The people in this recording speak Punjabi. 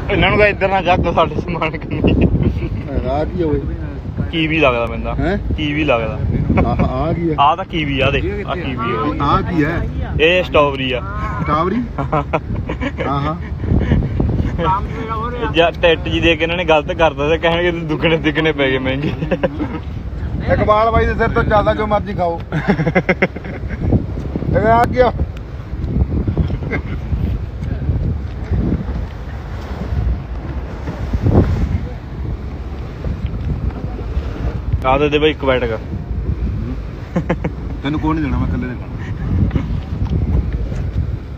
ਇਹਨਾਂ ਨੂੰ ਇੱਧਰ ਨਾ ਜਾ ਕੇ ਸਾਡੇ ਸਮਾਨ ਕਰਨੀ ਆ ਕੀ ਹੋਵੇ ਕੀਵੀ ਲੱਗਦਾ ਮੈਨੂੰ ਹੈ ਕੀਵੀ ਲੱਗਦਾ ਆ ਕੀ ਹੈ ਆਹ ਤਾਂ ਕੀਵੀ ਆ ਦੇ ਆ ਕੀਵੀ ਆ ਕੀ ਹੈ ਇਹ ਸਟ੍ਰਾਬੇਰੀ ਆ ਸਟ੍ਰਾਬੇਰੀ ਹਾਂ ਹਾਂ ਜਾਂ ਟਿੱਟ ਜੀ ਦੇ ਕੇ ਇਹਨਾਂ ਨੇ ਗਲਤ ਕਰਤਾ ਤੇ ਕਹਿਣਗੇ ਦੁੱਗਣੇ ਤਿੱਗਣੇ ਪੈ ਗਏ ਮਹਿੰਗੇ ਇਕਬਾਲ ਬਾਈ ਦੇ ਸਿਰ ਤੋਂ ਚੱਲਦਾ ਜੋ ਮਰਜ਼ੀ ਖਾਓ ਇਹ ਆ ਗਿਆ ਆ ਦੇ ਬਈ ਇੱਕ ਬੈਠ ਗਾ ਤੈਨੂੰ ਕੋਈ ਨਹੀਂ ਦੇਣਾ ਮੈਂ ਇਕੱਲੇ ਦੇ ਖਾਣਾ